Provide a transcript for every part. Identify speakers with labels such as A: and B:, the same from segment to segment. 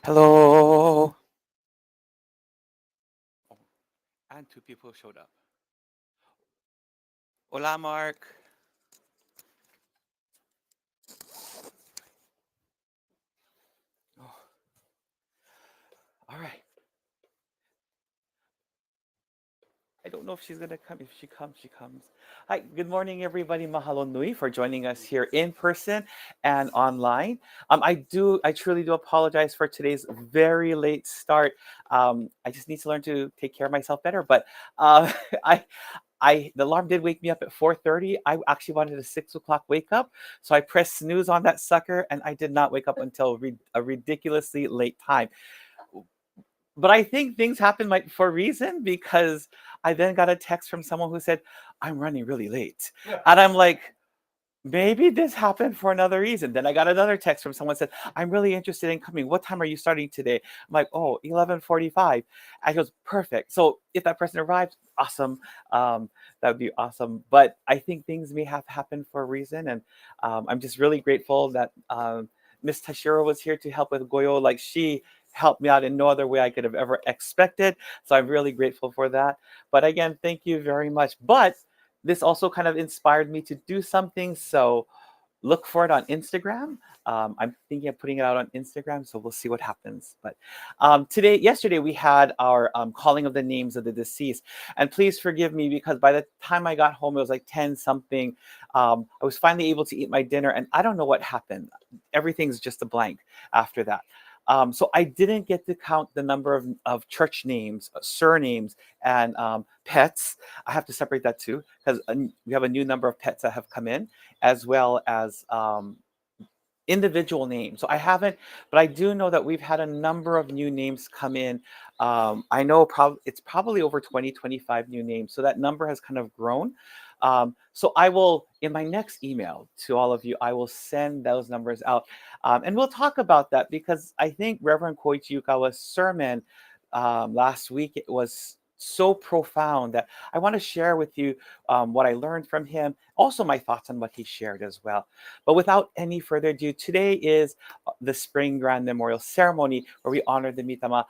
A: Hello. And two people showed up. Hola, Mark. Oh, all right. I don't know if she's gonna come. If she comes, she comes. Hi. Good morning, everybody. Mahalo nui for joining us here in person and online. I truly do apologize for today's very late start. I just need to learn to take care of myself better. But uh, I the alarm did wake me up at 4:30. I actually wanted a 6 o'clock wake up, so I pressed snooze on that sucker, and I did not wake up until a ridiculously late time. But I think things happen for a reason because I then got a text from someone who said, "I'm running really late," and I'm like, maybe this happened for another reason. Then I got another text from someone said, "I'm really interested in coming. What time are you starting today?" I'm like, "Oh, 11:45." I goes, "Perfect." So if that person arrives, awesome. That would be awesome. But I think things may have happened for a reason, and I'm just really grateful that Miss Tashiro was here to help with Goyo. Like she helped me out in no other way I could have ever expected. So I'm really grateful for that. But again, thank you very much. But this also kind of inspired me to do something. So look for it on Instagram. I'm thinking of putting it out on Instagram, so we'll see what happens. But yesterday, we had our calling of the names of the deceased. And please forgive me because by the time I got home, it was like 10 something. I was finally able to eat my dinner, and I don't know what happened. Everything's just a blank after that. So I didn't get to count the number of church names, surnames, and pets. I have to separate that too because we have a new number of pets that have come in, as well as individual names. So I haven't, but I do know that we've had a number of new names come in. I know it's probably over 20, 25 new names. So that number has kind of grown. So I will, in my next email to all of you, I will send those numbers out. And we'll talk about that because I think Reverend Koichi Yukawa's sermon last week, it was so profound that I want to share with you what I learned from him, also my thoughts on what he shared as well. But without any further ado, today is the Spring Grand Memorial Ceremony where we honor the Mitama,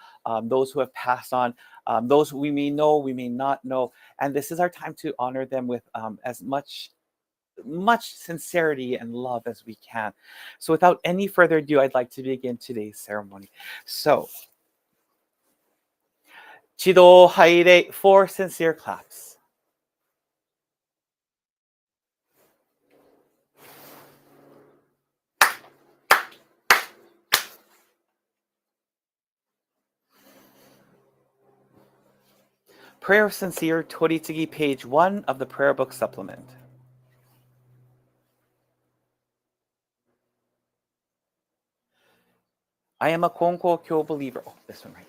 A: those who have passed on, those who we may know, we may not know. And this is our time to honor them with as much sincerity and love as we can. So without any further ado, I'd like to begin today's ceremony. So, Chido Haire, 4 sincere claps. Prayer of Sincere, Toritsugi, page 1 of the Prayer Book Supplement. I am a Konko Kyo believer. Oh, this one right here.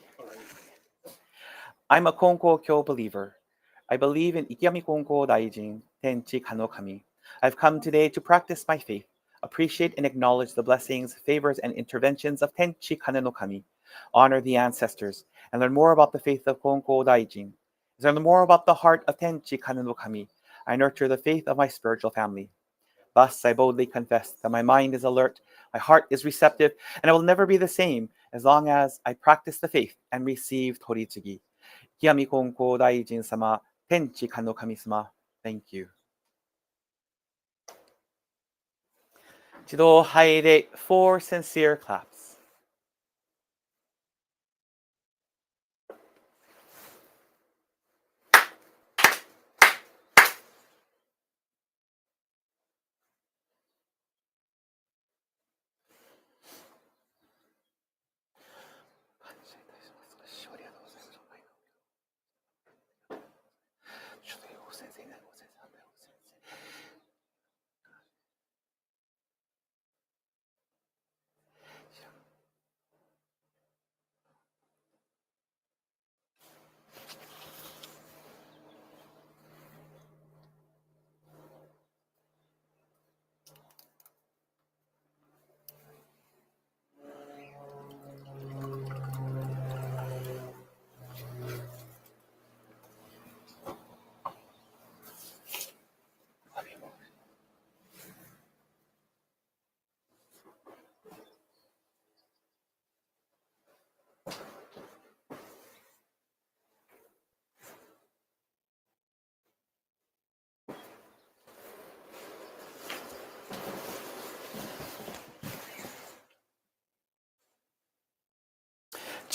A: I'm a Konko Kyo believer. I believe in Ikiyami Konko Daijin, Tenchi Kano Kami. I've come today to practice my faith, appreciate and acknowledge the blessings, favors, and interventions of Tenchi Kane no Kami, honor the ancestors, and learn more about the faith of Konko Daijin. As I learn more about the heart of Tenchi Kane no Kami, I nurture the faith of my spiritual family. Thus, I boldly confess that my mind is alert, my heart is receptive, and I will never be the same as long as I practice the faith and receive Toritsugi. Kiyami Konko Daijin sama, Tenchi Kano Kami sama. Thank you. Chido Haire, 4 sincere claps.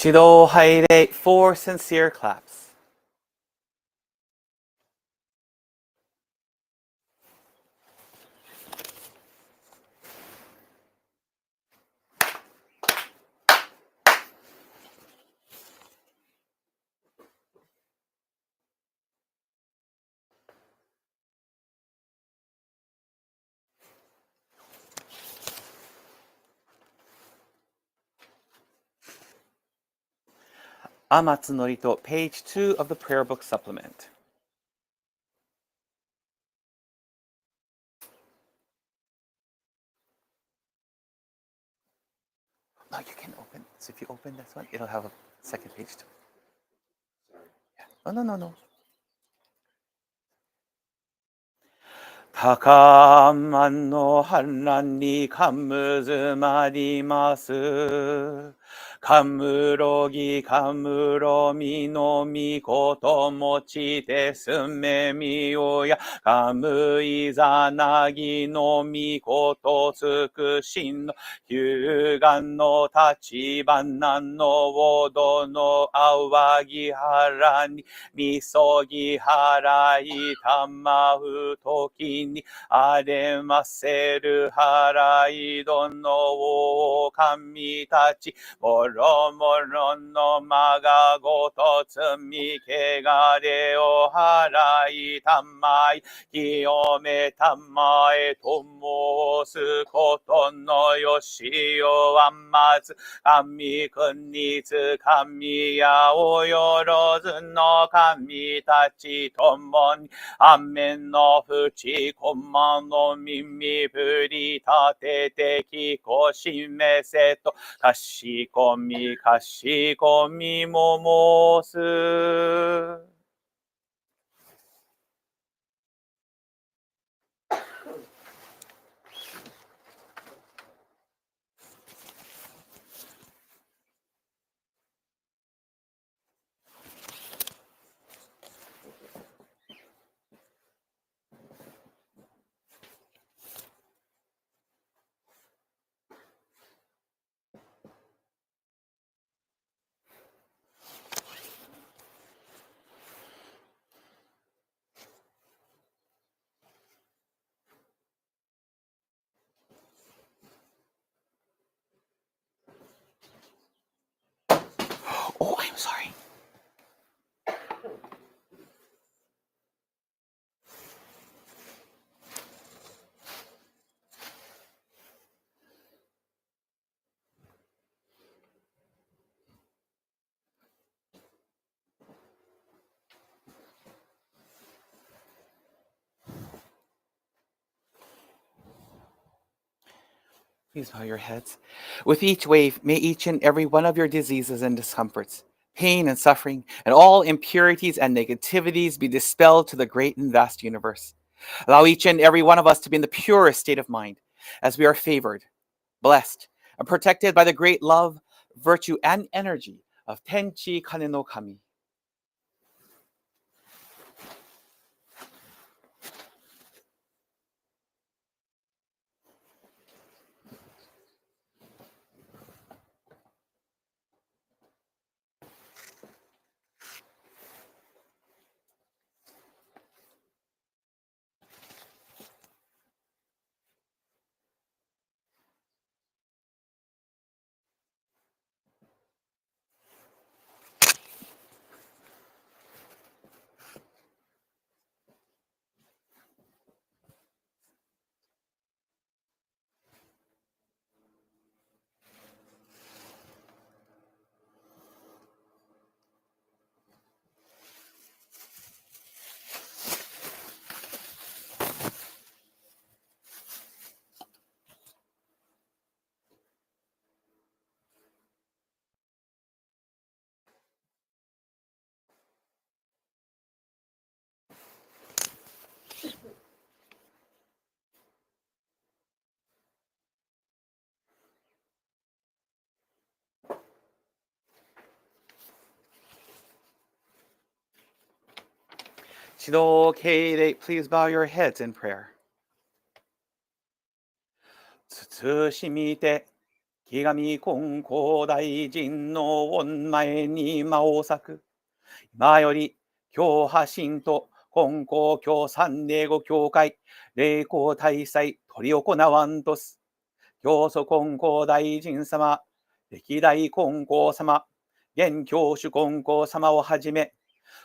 A: Shido haire, 4 sincere claps. Amatsu Norito, page 2 of the prayer book supplement. No, you can open. So if you open this one, it'll have a second page too. Yeah. Oh, no. 高慢の反乱にかむずまります。かむろぎかむろみのみこともちてすめみよや。かむいざなぎのみことつくしんの。ひゅうがんの立花のおどのあわぎはらに。みそぎ払いたまうときにあれませる払いどのお神たちもろもろのまがごと罪けがれを払いたまい清めたまえと申すことのよしおはまず神国つ神やおよろずの神たちともに雨の淵駒の耳振り立ててきこしめせとかしこみも申す。Oh, I'm sorry. Please bow your heads. With each wave, may each and every one of your diseases and discomforts, pain and suffering, and all impurities and negativities be dispelled to the great and vast universe. Allow each and every one of us to be in the purest state of mind, as we are favored, blessed, and protected by the great love, virtue, and energy of Tenchi Kane no Kami. Shido Keirei, please bow your heads in prayer. Tsushimite 池上金光大臣の御前に間を割く。今より、教派神と金光教三霊語教会、霊光大祭、執り行わんとす。教祖金光大臣様、歴代金光様、現教主金光様をはじめ、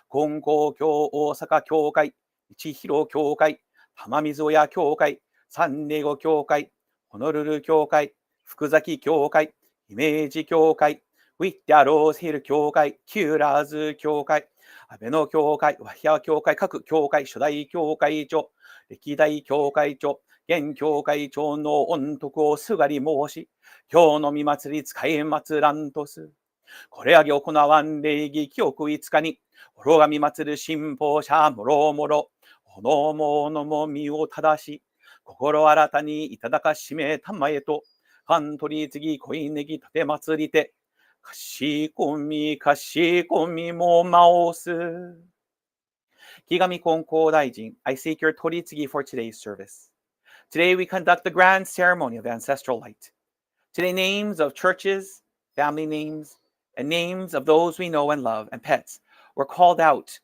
A: 金光教大阪教会、一広教会、玉水親教会、三霊語教会、ホノルル教会、福崎教会、姫路教会、ウィッティアローズヒル教会、キューラーズ教会、安倍の教会、ワヒア教会、各教会、初代教会長、歴代教会長、現教会長の御徳をすがり申し、今日の御祭り使い祭らんとす。これあげ行わん礼儀記憶5日に、滅神祭る信奉者もろもろ、ほのものも身を正し、心新たにいただかしめたまえと、半取り次恋ネギ立て祭りて、かしこみかしこみもまおす。木上金光大臣、I seek your 取り次ぎ for today's service. Today we conduct the grand ceremony of ancestral light. Today names of churches, family names, and names of those we know and love and pets were called out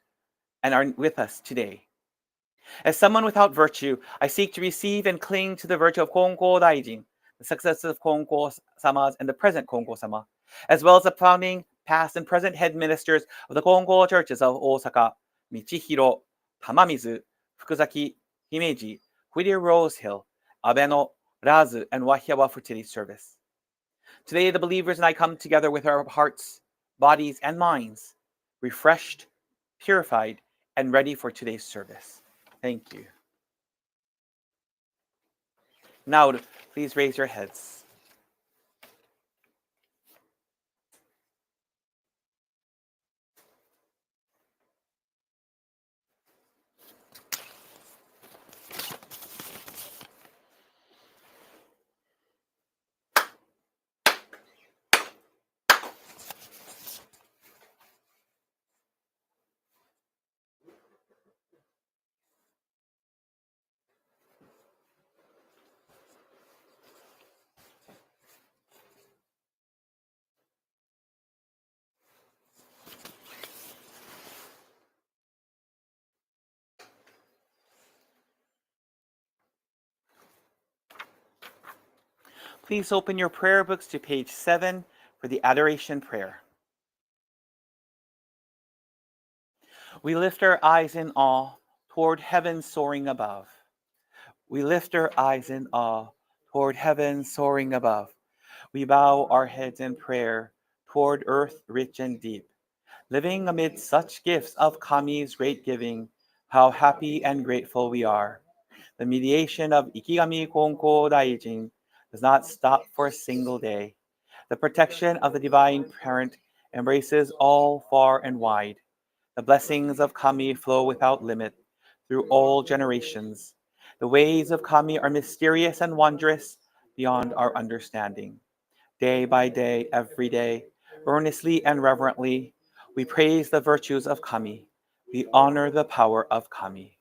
A: and are with us today. As someone without virtue, I seek to receive and cling to the virtue of Konko Daijin, the successive Konko Samas and the present Konko Sama, as well as the founding, past, and present head ministers of the Konko churches of Osaka, Michihiro, Tamamizu, Fukuzaki, Himeji, Whittier Rose Hill, Abeno, Razu, and Wahiawa for today's service. Today, the believers and I come together with our hearts, bodies, and minds, refreshed, purified, and ready for today's service. Thank you. Now, please raise your heads. Please open your prayer books to page 7 for the Adoration Prayer. We lift our eyes in awe toward heaven soaring above. We lift our eyes in awe toward heaven soaring above. We bow our heads in prayer toward earth rich and deep. Living amid such gifts of Kami's great giving, how happy and grateful we are. The mediation of Ikigami Konko Daijin does not stop for a single day. The protection of the Divine Parent embraces all far and wide. The blessings of Kami flow without limit through all generations. The ways of Kami are mysterious and wondrous beyond our understanding. Day by day, every day, earnestly and reverently, we praise the virtues of Kami. We honor the power of Kami.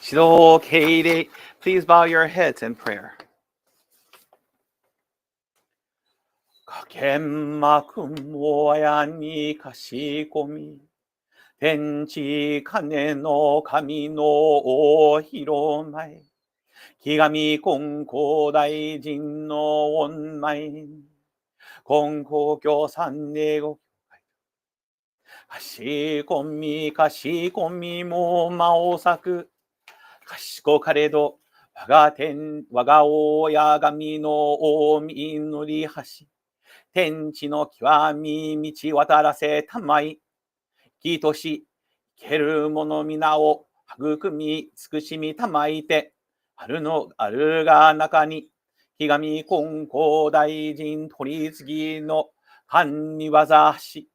A: Shido Keide, please bow your heads in prayer. Kakemma kumoya ni kashikomi, tenchi kane no kami no o hiromai, kigami konko daijin no onmai, konko kyo sanne go kashikomi mo maosaku, かしこかれど、我が親神の大み祈り橋、天地の極み道渡らせたまい。きとし、けるもの皆を育み、慈しみたまいて、あるが中に、ひがみ金光大臣取り次ぎの藩にわざし、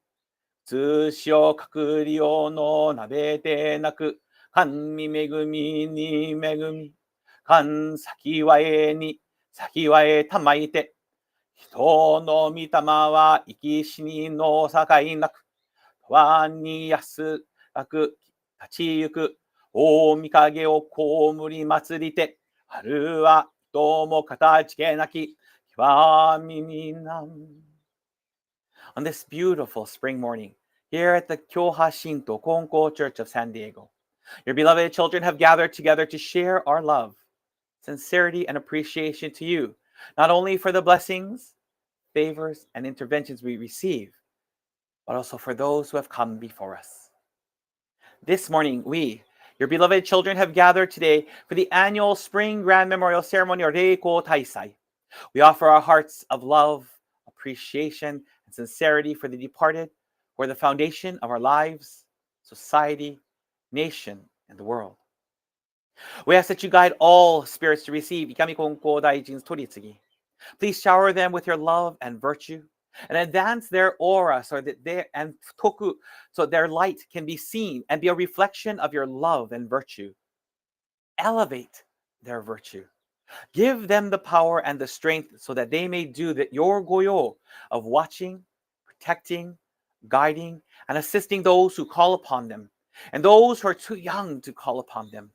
A: 通しを隠りようのなべてなく、神恵みに恵み、神先はえに、先はえたまいて、人の御霊は生き死にの境なく、わに安らく立ちゆく、大御影をこり祭りて、あるは人も形けなき、極みになん。On this beautiful spring morning, here at the Kyoha Shinto Konko Church of San Diego, your beloved children have gathered together to share our love, sincerity, and appreciation to you, not only for the blessings, favors, and interventions we receive, but also for those who have come before us. This morning, we, your beloved children, have gathered today for the annual Spring Grand Memorial Ceremony or Reiko Taisai. We offer our hearts of love, appreciation, and sincerity for the departed, who are the foundation of our lives, society, nation, and the world. We ask that you guide all spirits to receive Ikami Konko Daijin's Toritsugi. Please shower them with your love and virtue, and advance their aura so that and toku, so their light can be seen and be a reflection of your love and virtue. Elevate their virtue. Give them the power and the strength so that they may do your goyo of watching, protecting, guiding, and assisting those who call upon them, and those who are too young to call upon them.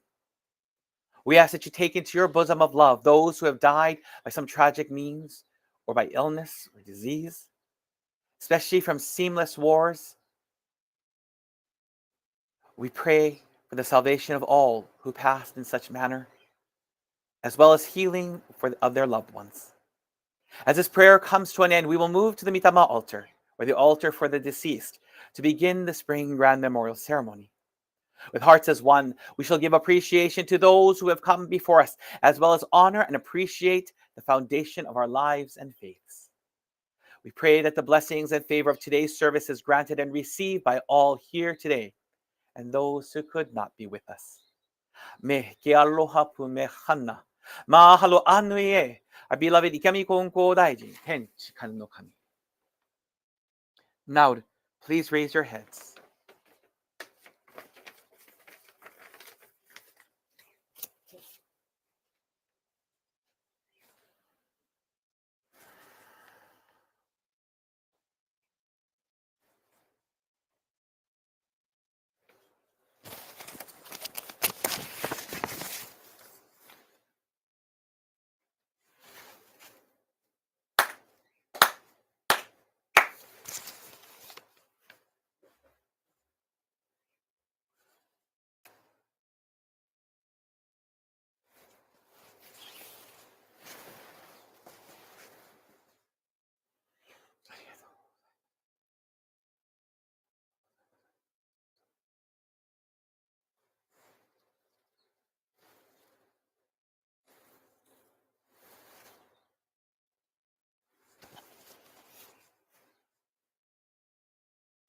A: We ask that you take into your bosom of love those who have died by some tragic means or by illness or disease, especially from seamless wars. We pray for the salvation of all who passed in such manner, as well as healing of their loved ones. As this prayer comes to an end, we will move to the Mitama altar, or the altar for the deceased, to begin the Spring Grand Memorial Ceremony. With hearts as one, we shall give appreciation to those who have come before us, as well as honor and appreciate the foundation of our lives and faiths. We pray that the blessings and favor of today's service is granted and received by all here today, and those who could not be with us. Me ke aloha pu me hana. Mahalo anui e, our beloved Ikami Konko Daijin, Tenchi Kan no Kami. Now, please raise your heads.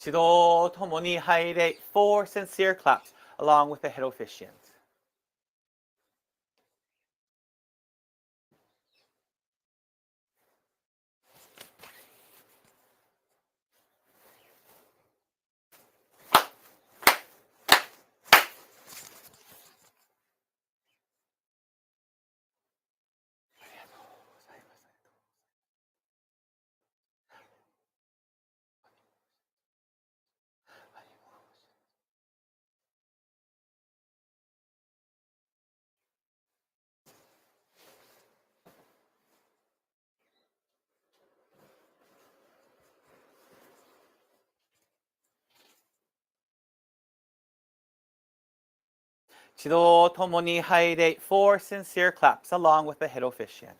A: Chido tomoni haire, 4 sincere claps, along with the head officiant. Chido tomoni haire, 4 sincere claps, along with the head officiant.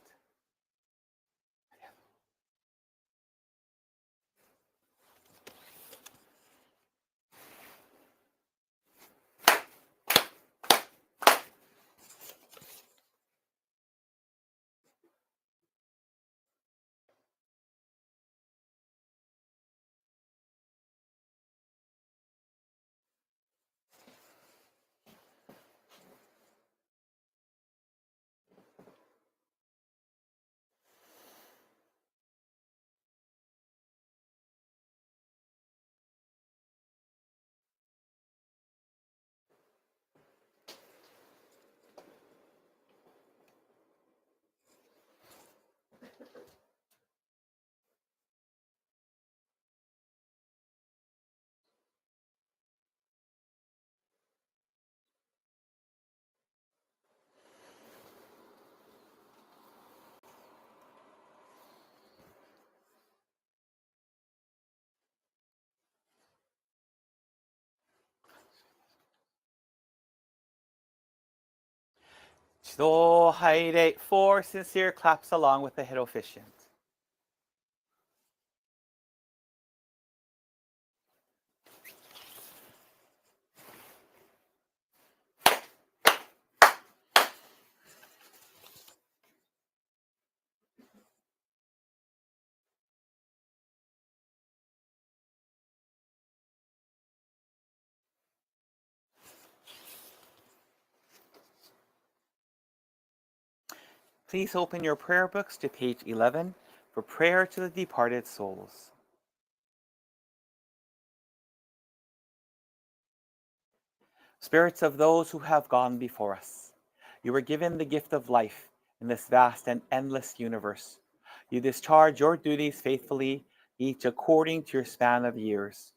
A: 一度入れ 4 sincere claps along with the head officiant. Please open your prayer books to page 11 for prayer to the departed souls. Spirits of those who have gone before us, you were given the gift of life in this vast and endless universe. You discharge your duties faithfully, each according to your span of years.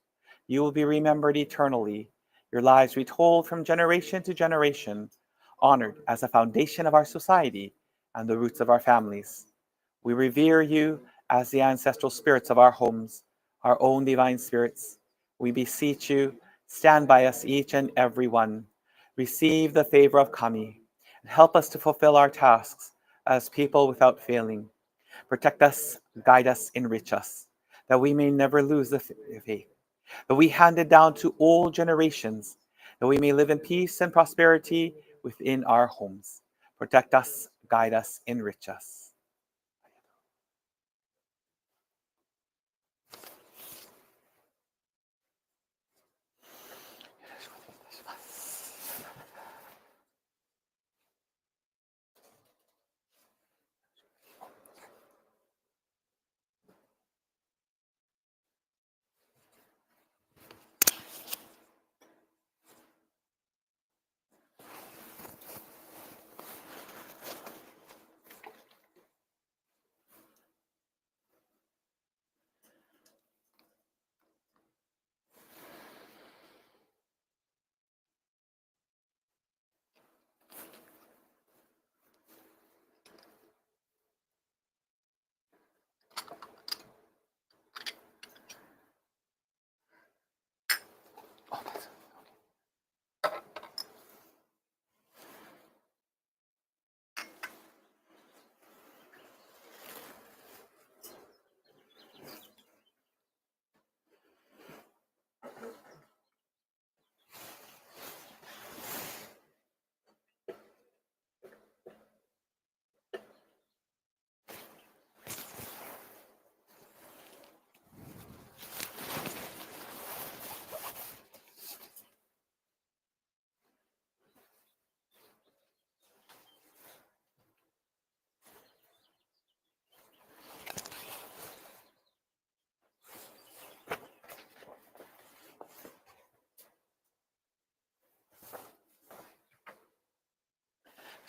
A: You will be remembered eternally, your lives retold from generation to generation, honored as the foundation of our society and the roots of our families. We revere you as the ancestral spirits of our homes, our own divine spirits. We beseech you, stand by us each and every one. Receive the favor of Kami and help us to fulfill our tasks as people without failing. Protect us, guide us, enrich us, that we may never lose the faith, that we hand it down to all generations, that we may live in peace and prosperity within our homes. Protect us, guide us, enrich us.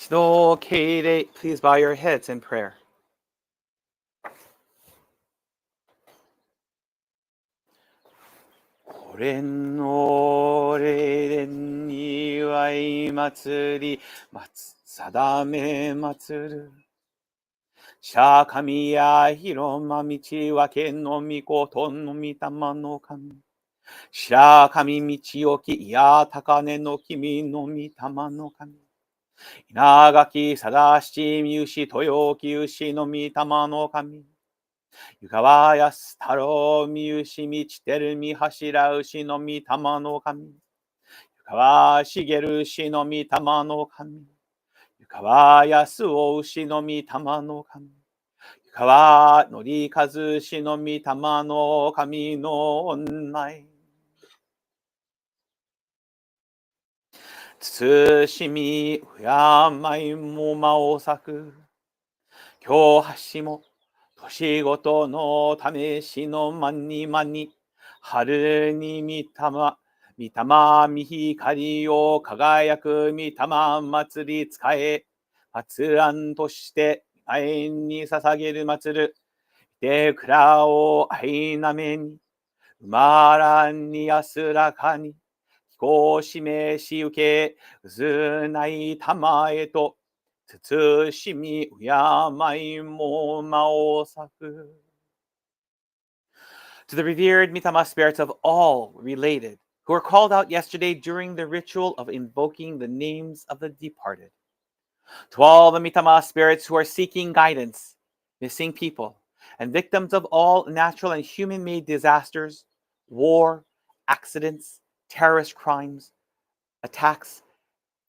A: Please bow your heads in prayer. Oren no ren ni wai matsuri sadame matsuru. Shakamiya hiroma michi wa ken no mikoto no mitama no kami. Shirakami michioki ya takane no kimi no mitama no kami. Inagaki sadashi miushi toyoki ushi no mitama no kami. Yukawa yasutaro miushi michiteru mihashira ushi no mitama no kami. Yukawa shigeru ushi no mitama no kami. Yukawa yasuo ushi no mitama no kami. Yukawa norikazu ushi no mitama no kami no onnai. 慎み敬いも間を割く今日橋も年ごとの試しの間に間に春に御霊御光を輝く御霊祭り使え発案として愛に捧げる祭るで蔵を愛なめにまらんに安らかにこう示し受け、渦ない玉へと、慎み敬いも間を割く。To the revered Mitama spirits of all related, who were called out yesterday during the ritual of invoking the names of the departed. To all the Mitama spirits who are seeking guidance, missing people, and victims of all natural and human-made disasters, war, accidents, terrorist crimes, attacks,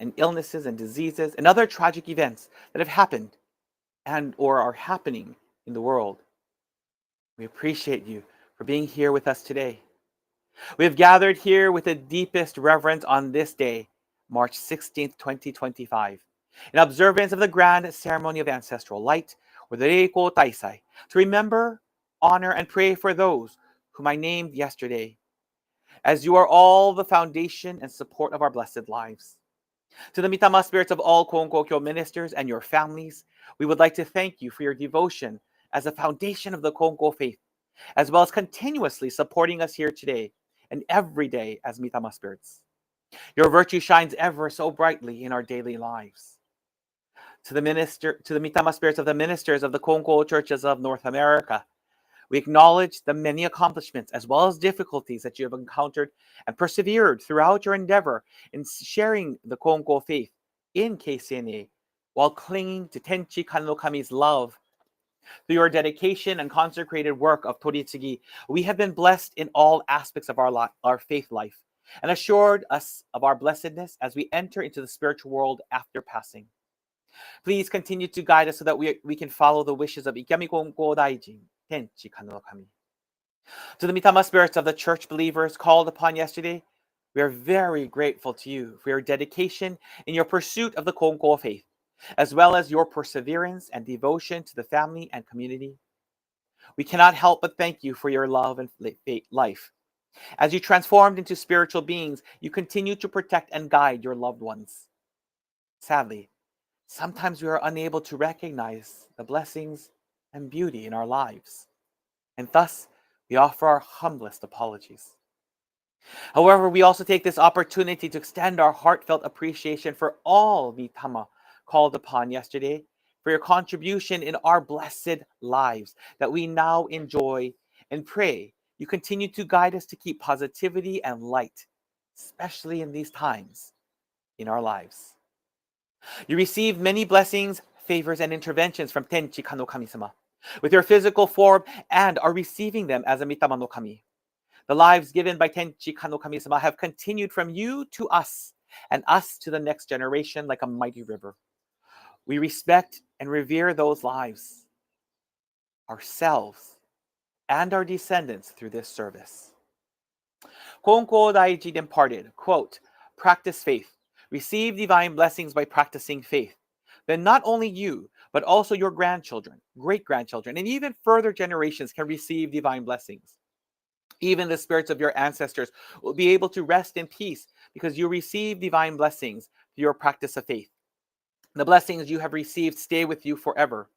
A: and illnesses and diseases, and other tragic events that have happened and or are happening in the world. We appreciate you for being here with us today. We have gathered here with the deepest reverence on this day, March 16th, 2025, in observance of the grand ceremony of ancestral light, or the Reiko Taisai, to remember, honor, and pray for those whom I named yesterday, as you are all the foundation and support of our blessed lives. To the Mitama spirits of all Konkokyo ministers and your families, we would like to thank you for your devotion as a foundation of the Konko faith, as well as continuously supporting us here today and every day as Mitama spirits. Your virtue shines ever so brightly in our daily lives. To the Mitama spirits of the ministers of the Konko churches of North America, we acknowledge the many accomplishments as well as difficulties that you have encountered and persevered throughout your endeavor in sharing the Konko faith in KCNA while clinging to Tenchi Kanokami's love. Through your dedication and consecrated work of Toritsugi, we have been blessed in all aspects of our faith life and assured us of our blessedness as we enter into the spiritual world after passing. Please continue to guide us so that we can follow the wishes of Ikami Konko Daijin, Tenchi Kanokami. To the Mitama spirits of the church believers called upon yesterday, we are very grateful to you for your dedication in your pursuit of the Konko faith, as well as your perseverance and devotion to the family and community. We cannot help but thank you for your love and life. As you transformed into spiritual beings, you continue to protect and guide your loved ones. Sadly, sometimes we are unable to recognize the blessings and beauty in our lives, and thus we offer our humblest apologies. However, we also take this opportunity to extend our heartfelt appreciation for all Mitama called upon yesterday, for your contribution in our blessed lives that we now enjoy, and pray you continue to guide us to keep positivity and light, especially in these times in our lives. You receive many blessings, favors, and interventions from Tenchi Kano Kami-sama with your physical form and are receiving them as a Mitama no Kami. The lives given by Tenchi Kano Kami-sama have continued from you to us and us to the next generation like a mighty river. We respect and revere those lives, ourselves, and our descendants through this service. Konko Daiji imparted, quote, practice faith. Receive divine blessings by practicing faith. Then not only you, but also your grandchildren, great-grandchildren, and even further generations can receive divine blessings. Even the spirits of your ancestors will be able to rest in peace because you receive divine blessings through your practice of faith. The blessings you have received stay with you forever.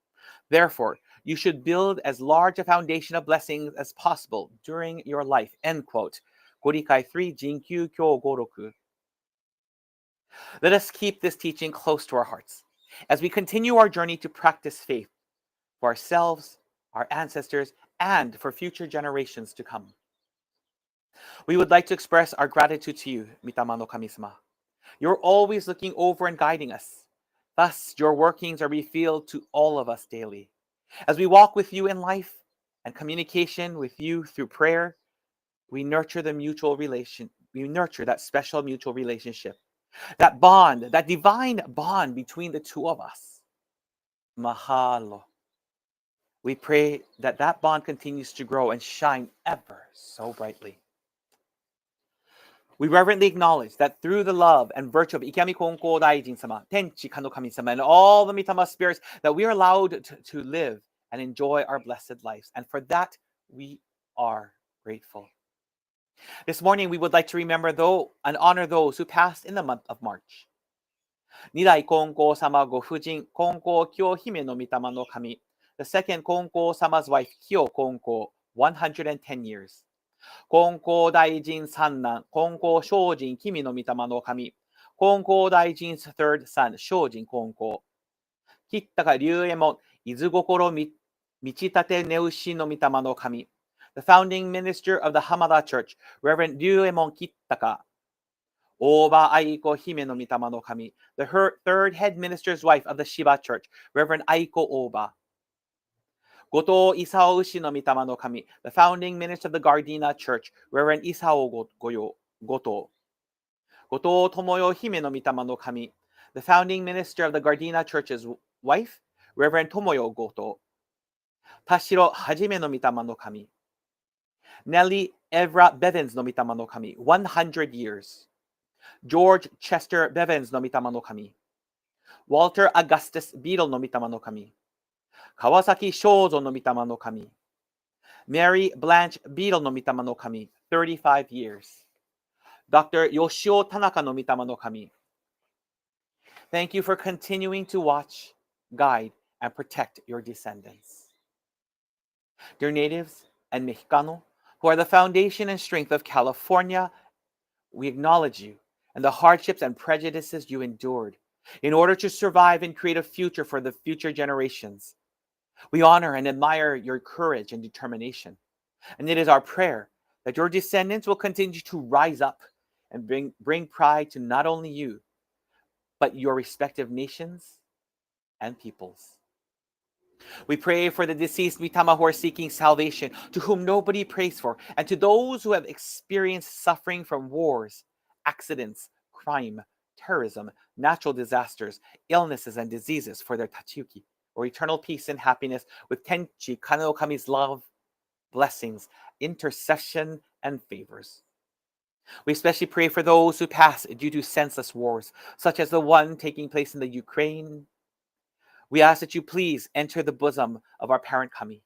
A: Therefore, you should build as large a foundation of blessings as possible during your life. End quote. Gorikai 3, Jinkyu Kyo Goroku. Let us keep this teaching close to our hearts as we continue our journey to practice faith for ourselves, our ancestors, and for future generations to come. We would like to express our gratitude to you, Mitama no Kami-sama. You're always looking over and guiding us. Thus, your workings are revealed to all of us daily. As we walk with you in life and communication with you through prayer, we nurture that special mutual relationship, that bond, that divine bond between the two of us. Mahalo. We pray that that bond continues to grow and shine ever so brightly. We reverently acknowledge that through the love and virtue of Ikami Konko Daijin-sama, Tenchi Kano Kami-sama, and all the Mitama spirits, that we are allowed to live and enjoy our blessed lives. And for that, we are grateful. This morning, we would like to remember and honor those who passed in the month of March. Nidai Konko Sama Go Fujin Konko Kyo Hime no Mitama no Kami, the second Konko Sama's wife Kyo Konko, 110 years. Konko Daijin Sannan, Konko Shojin Kimi no Mitama no Kami, Konko Daijin's third son, Shojin Konko. Kittaka Ryuemon, Izugokoro Michitate Neushi no Mitama no Kami, the founding minister of the Hamada Church, Reverend Ryuemon Kittaka, Oba Aiko Hime no Mitama no Kami, the third head minister's wife of the Shiba Church, Reverend Aiko Oba. Goto Isao Ushi no Mitama no Kami, the founding minister of the Gardena Church, Reverend Isao Goto. Goto Tomoyo Hime no Mitama no Kami, the founding minister of the Gardena Church's wife, Reverend Tomoyo Goto. Tashiro Hajime no Mitama no Kami. Nellie Evra Bevins no Mitama no Kami, 100 years. George Chester Bevins no Mitama no Kami. Walter Augustus Beadle no Mitama no Kami. Kawasaki Shozo no Mitama no Kami. Mary Blanche Beadle no Mitama no Kami, 35 years. Dr. Yoshio Tanaka no Mitama no Kami. Thank you for continuing to watch, guide, and protect your descendants. Dear natives and Mexicano, who are the foundation and strength of California, we acknowledge you and the hardships and prejudices you endured in order to survive and create a future for the future generations. We honor and admire your courage and determination. And it is our prayer that your descendants will continue to rise up and bring pride to not only you, but your respective nations and peoples. We pray for the deceased Mitama who are seeking salvation, to whom nobody prays for, and to those who have experienced suffering from wars, accidents, crime, terrorism, natural disasters, illnesses, and diseases, for their Tachiyuki, or eternal peace and happiness with Tenchi Kanookami's love, blessings, intercession, and favors. We especially pray for those who pass due to senseless wars, such as the one taking place in the Ukraine. We ask that you please enter the bosom of our parent Kami.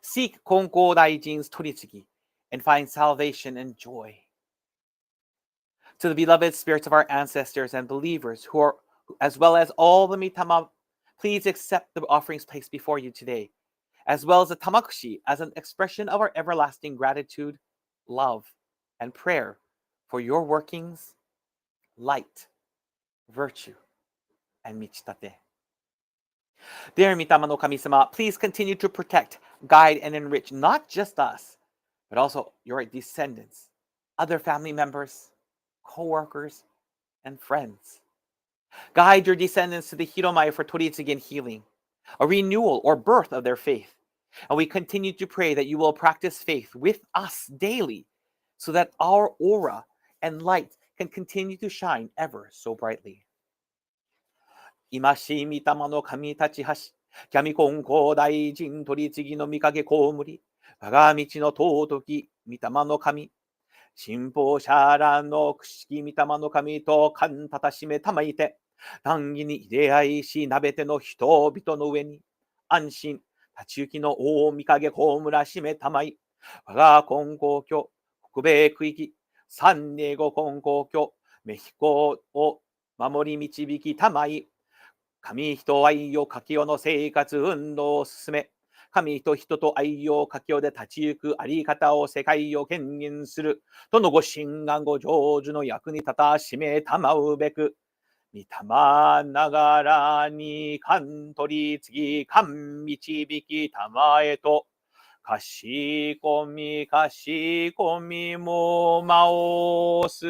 A: Seek Konko Daijin's Toritsugi and find salvation and joy. To the beloved spirits of our ancestors and believers who are, as well as all the Mitama, please accept the offerings placed before you today, as well as the Tamakushi as an expression of our everlasting gratitude, love, and prayer for your workings, light, virtue, and michitate. Dear Mitama no Kami-sama, please continue to protect, guide, and enrich not just us, but also your descendants, other family members, co-workers, and friends. Guide your descendants to the Hiromai for Toritsugi and healing, a renewal or birth of their faith. And we continue to pray that you will practice faith with us daily, so that our aura and light can continue to shine ever so brightly. Imashi Mitama no Kami Tachihashi, Kyami Konko Daijin Toritsugi no Mikage Komuri, Wagamichi no Totoki Mitama no Kami, Shinpo Shara no Kushiki Mitama no Kami to kan tatashime tamaite, dangi ni ireai shi nabete no hitobito no ue ni, anshin, tachiyuki no o Mikage Komura shime tamai, Waga Konko kyo, Kukube kuiki, San Diego Konko kyo, Mexico o Mamori michibiki tamai, 紙人愛用書きよの生活運動を進め、紙と人と愛用書きよで立ち行くあり方を世界を権限する、とのご神願ご成就の役に立たしめたまうべく、御霊ながらに勘取り次ぎ、勘導きたまえと、かしこみもまおす。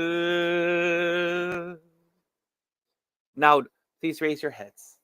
A: Now, please raise your heads.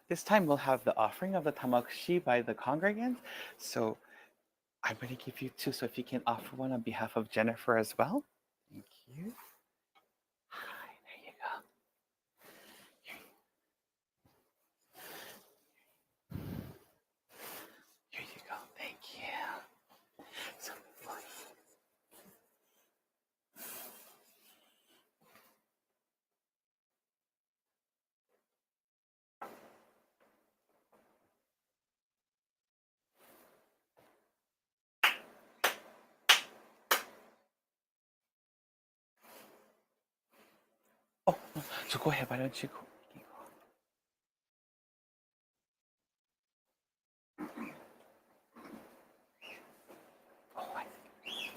A: This time we'll have the offering of the tamakushi by the congregants. So I'm going to give you two. So if you can offer one on behalf of Jennifer as well. Thank you. Hi, there you go. Here you go. Thank you. So, oh, so go ahead. Why don't you go? Oh, I see.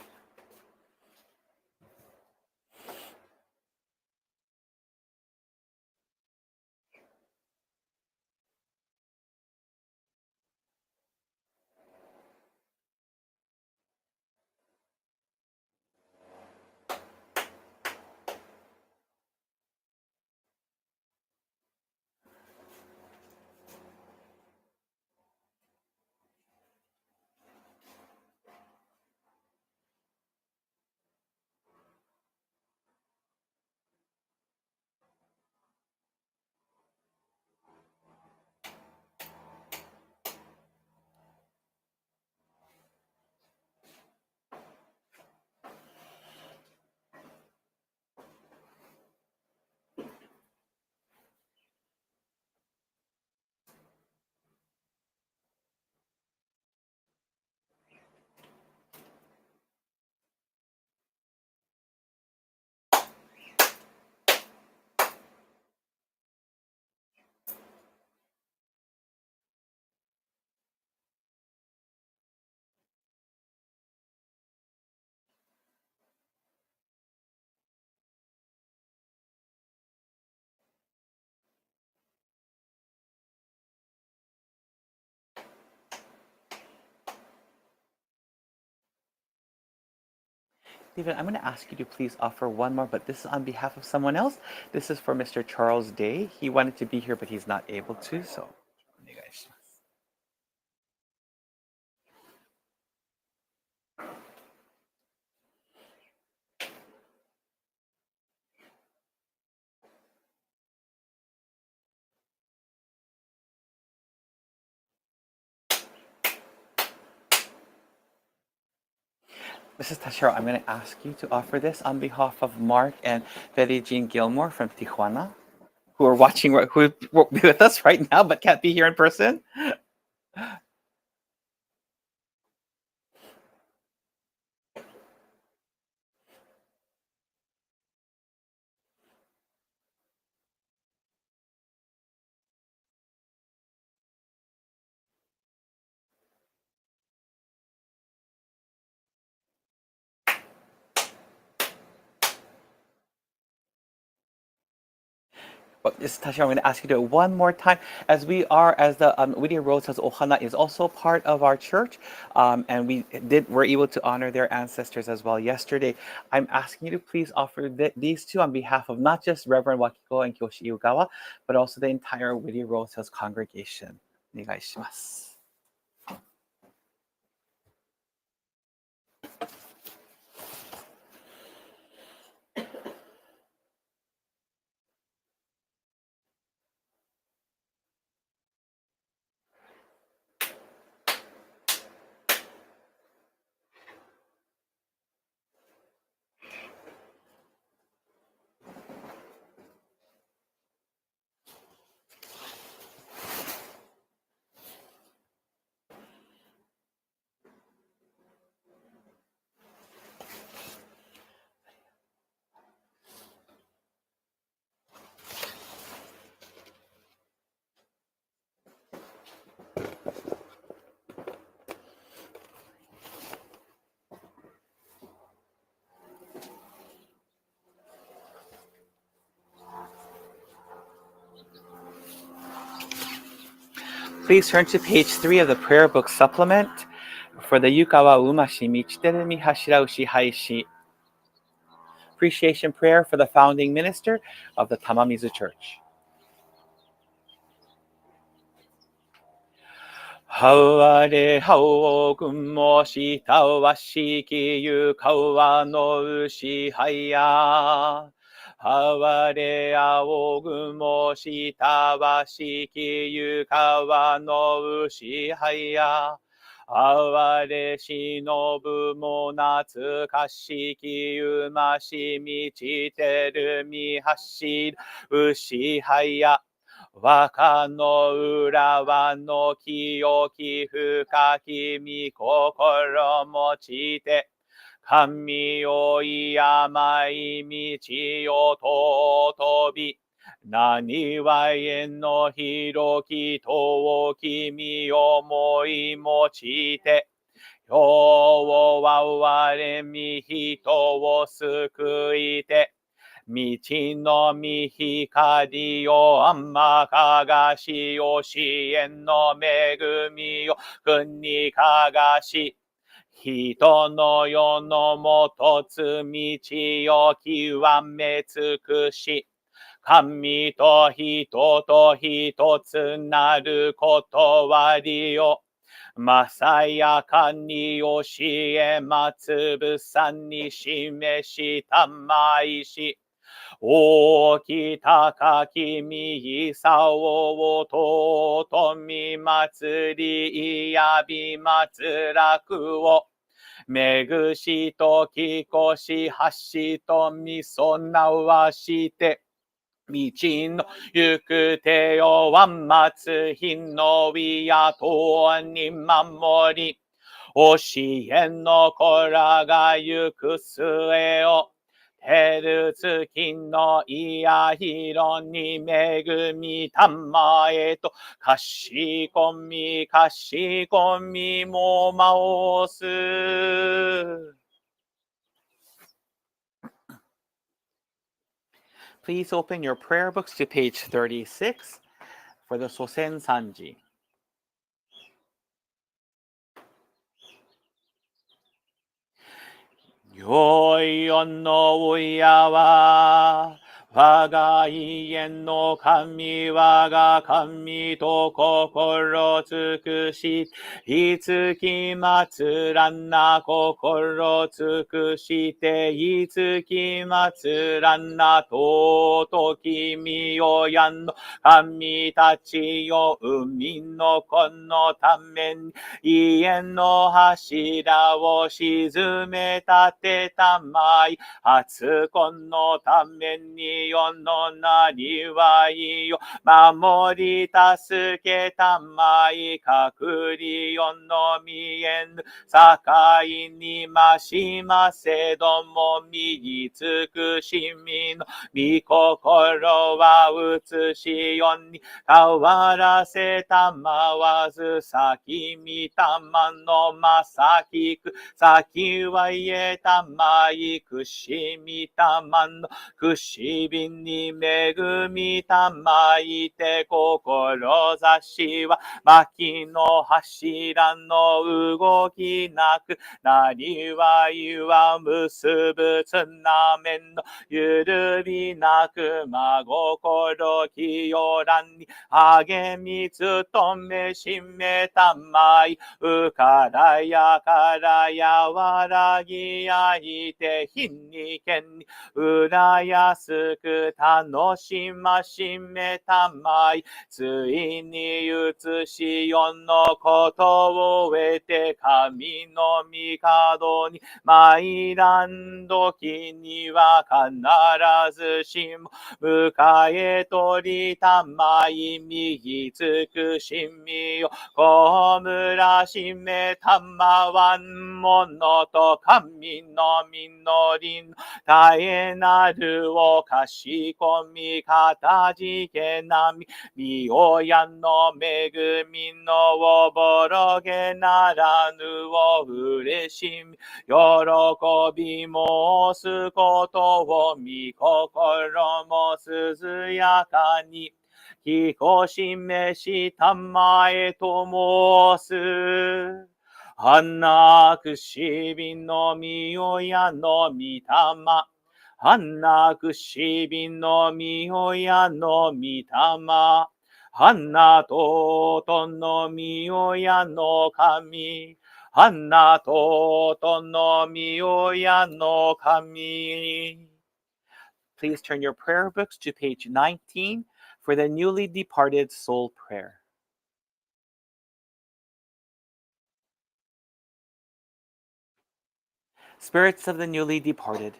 A: David, I'm going to ask you to please offer one more, but this is on behalf of someone else. This is for Mr. Charles Day. He wanted to be here, but he's not able to. So, Mrs. Tashiro, I'm going to ask you to offer this on behalf of Mark and Betty Jean Gilmore from Tijuana, who are watching, who are with us right now, but can't be here in person. But Mrs. Tashiro, I'm going to ask you to do it one more time, as we are, as the Whittier Road says, Ohana is also part of our church, and we're able to honor their ancestors as well yesterday. I'm asking you to please offer these two on behalf of not just Reverend Wakiko and Kyoshi Iugawa, but also the entire Whittier Road says congregation. お願いします。Please turn to page 3 of the prayer book supplement for the Yukawa Umashi Michiterumi Hashira Ushi Haishi appreciation prayer for the founding minister of the Tamamizu Church. はれはおくもしたわしきゆ川の牛はや。はわれあおぐもしたわしきゆ川の牛はや。あわれしのぶも懐かしきゆましみちてるみはし牛はや。若の浦和の清き深きみ心持ちて、神よい甘い道を尊び、何は縁の広き遠きみ思い持ちて、世をわれみ人を救いて、道のみ光をあんまかがしを支援の恵みを国かがし、人の世のもとつ道を極め尽くし、神と人と一つなることわりをまさやかに教えまつぶさに示したまいし、大き高きみさおをとうとみ祭りやび祭らくを、めぐしときこし橋とみそなわして、道の行く手をわんまつひのいやとに守り、教えの子らが行く末を、てるつきのいやひろに恵みたまえと、かしこみもまおす。Please open your prayer books to page 36 for the Sosen Sanji. よいよの親は、我が家の神、我が神と心尽くし、いつきまつらんな心尽くして、いつきまつらんな尊きみよやんの神たちよ、海の子のために、家の柱を沈め立てたまい、初子のために世のなりわいを守り助けたまい、隔離世の見えぬ境にましませども右尽くしみの御心は映しよに変わらせたまわず、先見たまのまさきく先は言えたまい、くしみたまのくしびに恵みたまいて、志は薪の柱の動きなく、なりわいは結ぶつなめのゆるびなく、真心清らんに励み努めしめたまい、うからやからやわらぎやいて、日にけんにうらやすく楽しましめたまい、ついに移し世のことを得て、神の御門に参らん時には必ずしも迎え取りたまい、右尽くしみをこむらしめたまわんものと、神の実りの絶えなるをかしこみかたじけなみ、み親の恵みのおぼろげならぬを嬉しみ喜び申すことを、み心も涼やかにきこしめしたまえと申す。花くしびのみ親の御霊、花くしびのみ親の御霊、花ととのみ親の神。花ととのみ親の神. Please turn your prayer books to page 19 for the newly departed soul prayer. Spirits of the newly departed,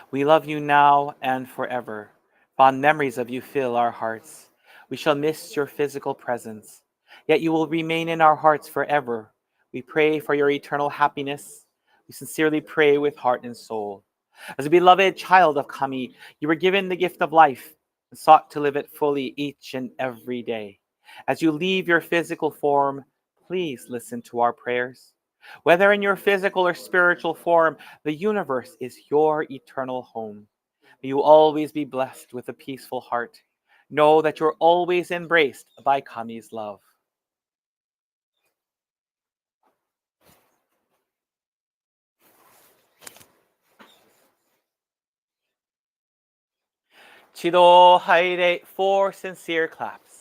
A: we love you now and forever. Fond memories of you fill our hearts. We shall miss your physical presence, yet you will remain in our hearts forever. We pray for your eternal happiness. We sincerely pray with heart and soul. As a beloved child of Kami, you were given the gift of life and sought to live it fully each and every day. As you leave your physical form, please listen to our prayers. Whether in your physical or spiritual form, the universe is your eternal home. May you always be blessed with a peaceful heart. Know that you're always embraced by Kami's love. Chido Haire, 4 sincere claps.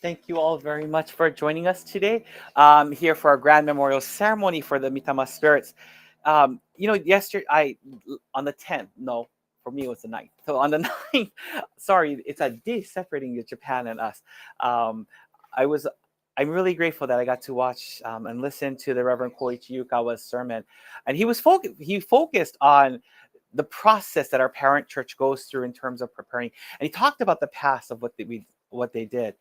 A: Thank you all very much for joining us today here for our grand memorial ceremony for the Mitama spirits. Yesterday, on the 10th, no, for me it was the 9th. So on the 9th, sorry, it's a day separating Japan and us. Um, I was, I'm really grateful that I got to watch and listen to the Reverend Koichi Yukawa's sermon. And he focused on the process that our parent church goes through in terms of preparing. And he talked about the past of what they did.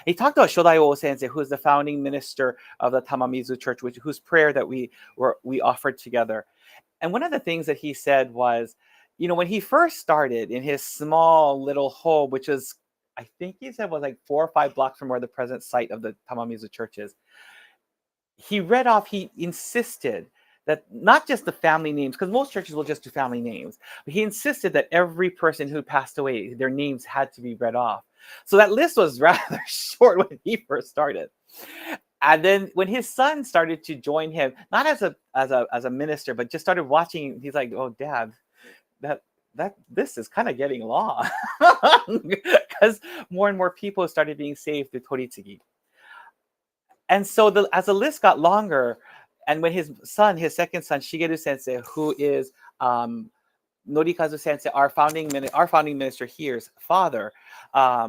A: He talked about Shodai O Sensei, who is the founding minister of the Tamamizu Church, whose prayer that we offered together. And one of the things that he said was, when he first started in his small little home, which is, I think he said was like 4 or 5 blocks from where the present site of the Tamamizu Church is, he insisted that not just the family names, because most churches will just do family names, but he insisted that every person who passed away, their names had to be read off. So that list was rather short when he first started. And then when his son started to join him, not as a minister, but just started watching, he's like, "Oh, Dad, this is kind of getting long," because more and more people started being saved through Toritsugi. And so as the list got longer, and when his second son, Shigeru Sensei, who is Norikazu Sensei, our founding minister here's father,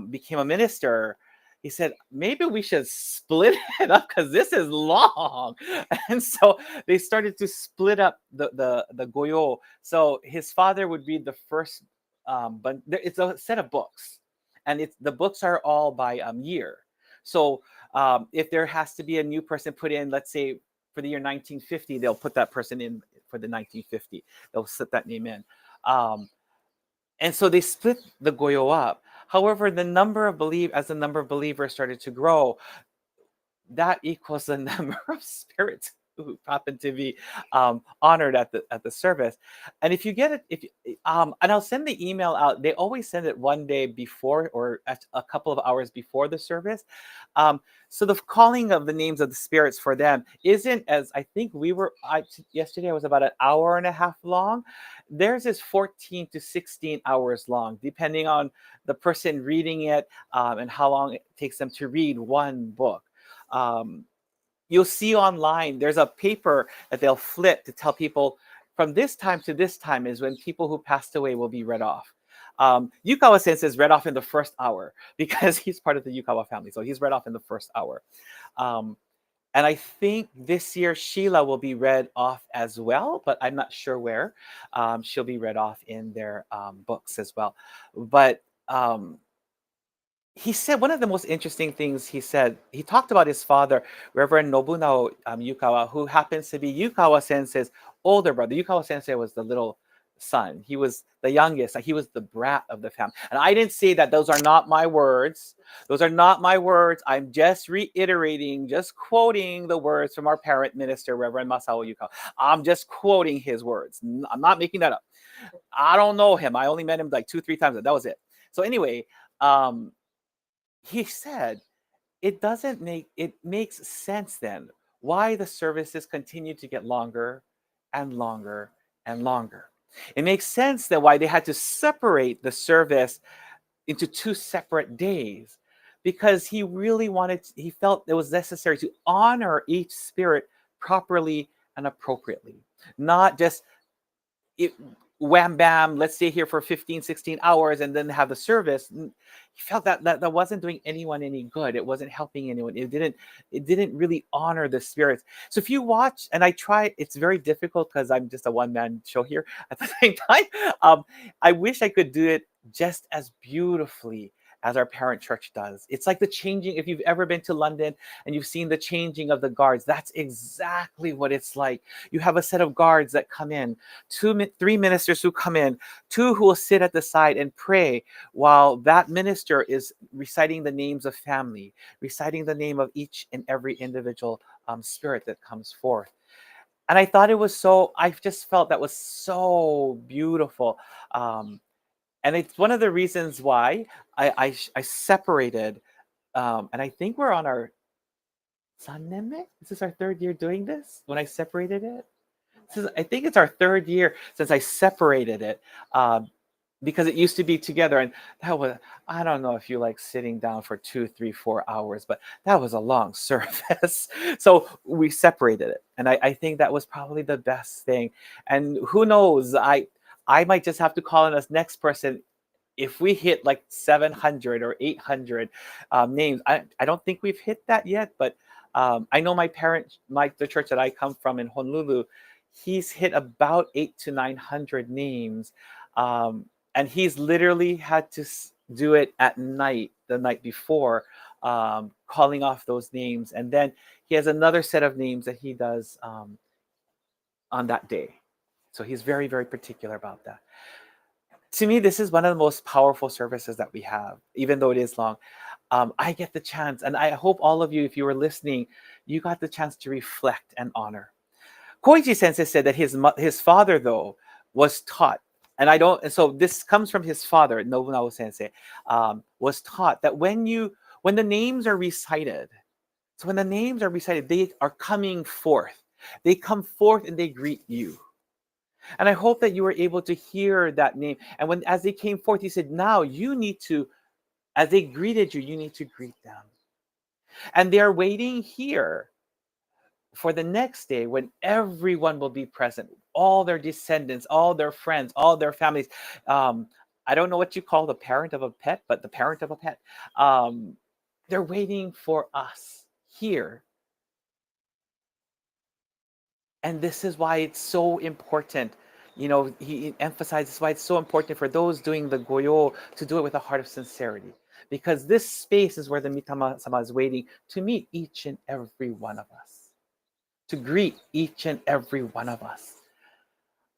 A: became a minister, he said, maybe we should split it up because this is long. And so they started to split up the goyo. So his father would read the first, but it's a set of books, and the books are all by year. So if there has to be a new person put in, let's say for the year 1950, they'll put that person in for the 1950. They'll set that name in. Um, and so they split the goyo up. However, as the number of believers started to grow, that equals the number of spirits who happen to be honored at the service. And if you get it, and I'll send the email out. They always send it one day before or a couple of hours before the service. So the calling of the names of the spirits for them isn't as I think yesterday. It was about an hour and a half long. Theirs is 14 to 16 hours long, depending on the person reading it and how long it takes them to read one book. Um, you'll see online, there's a paper that they'll flip to tell people from this time to this time is when people who passed away will be read off. Yukawa Sensei is read off in the first hour because he's part of the Yukawa family. So he's read off in the first hour. Um, And I think this year Sheila will be read off as well, but I'm not sure where. She'll be read off in their books as well. But he said one of the most interesting things he said, he talked about his father, Reverend Nobunao Yukawa, who happens to be Yukawa Sensei's older brother. Yukawa Sensei was the little son. He was the youngest. Like he was the brat of the family. And I didn't say that. Those are not my words. Those are not my words. I'm just reiterating, just quoting the words from our parent minister, Reverend Masao Yukawa. I'm just quoting his words. I'm not making that up. I don't know him. I only met him like 2, 3 times. That was it. So anyway, um, he said it makes sense then why the services continue to get longer and longer and longer. It makes sense that why they had to separate the service into 2 separate days, because he felt it was necessary to honor each spirit properly and appropriately, not just it, wham bam, let's stay here for 15, 16 hours and then have the service. He felt that wasn't doing anyone any good. It wasn't helping anyone. It didn't really honor the spirits. So if you watch, and I try, it's very difficult because I'm just a one-man show here at the same time. I wish I could do it just as beautifully as our parent church does. It's like the changing, if you've ever been to London and you've seen the changing of the guards, that's exactly what it's like. You have a set of guards that come in, 3 ministers who come in, 2 who will sit at the side and pray while that minister is reciting the names of family, reciting the name of each and every individual spirit that comes forth. And I just felt that was so beautiful. And it's one of the reasons why I separated, and I think we're on our Saneme? Is this our 3rd year doing this when I separated it? I think it's our 3rd year since I separated it, because it used to be together, and that was, I don't know if you like sitting down for 2, 3, 4 hours, but that was a long service. So we separated it, and I think that was probably the best thing. And who knows, I might just have to call on this next person if we hit like 700 or 800 names. I don't think we've hit that yet, but I know the church that I come from in Honolulu, he's hit about 800 to 900 names. And he's literally had to do it at night, the night before, calling off those names. And then he has another set of names that he does on that day. So he's very, very particular about that. To me, this is one of the most powerful services that we have, even though it is long. I get the chance, and I hope all of you, if you were listening, you got the chance to reflect and honor. Koichi Sensei said that his father, though, was taught, and I don't. And so this comes from his father, Nobunaga Sensei, was taught that when the names are recited, they are coming forth. They come forth and they greet you. And I hope that you were able to hear that name. And as they came forth, he said, now you need to, as they greeted you, you need to greet them. And they're waiting here for the next day when everyone will be present, all their descendants, all their friends, all their families. I don't know what you call the parent of a pet, but the parent of a pet. They're waiting for us here. And this is why it's so important. He emphasizes why it's so important for those doing the goyo to do it with a heart of sincerity. Because this space is where the Mitama-sama is waiting to meet each and every one of us, to greet each and every one of us.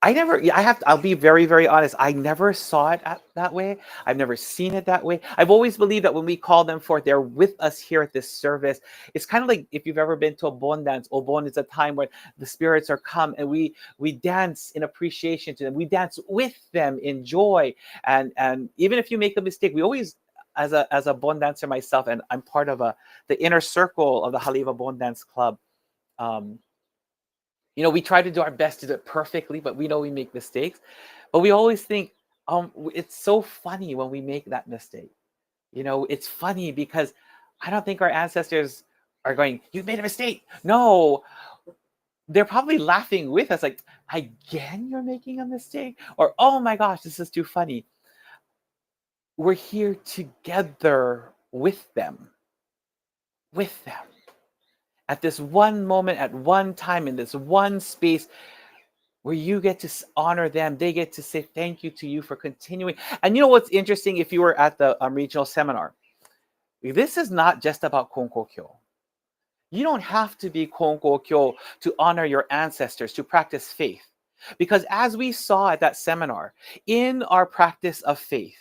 A: I'll be very, very honest. I never saw it that way. I've never seen it that way. I've always believed that when we call them forth, they're with us here at this service. It's kind of like if you've ever been to a bon dance. Obon is a time when the spirits are come and we dance in appreciation to them. We dance with them in joy. And even if you make a mistake, we always, as a bon dancer myself, and I'm part of the inner circle of the Haliva Bon Dance Club. We try to do our best to do it perfectly, but we know we make mistakes. But we always think, it's so funny when we make that mistake. It's funny because I don't think our ancestors are going, you made a mistake. No, they're probably laughing with us, like, again, you're making a mistake? Or, oh my gosh, this is too funny. We're here together with them. at this one moment, at one time, in this one space where you get to honor them. They get to say thank you to you for continuing. And you know what's interesting? If you were at the regional seminar, this is not just about Konkokyo. You don't have to be Konkokyo to honor your ancestors, to practice faith. Because as we saw at that seminar, in our practice of faith,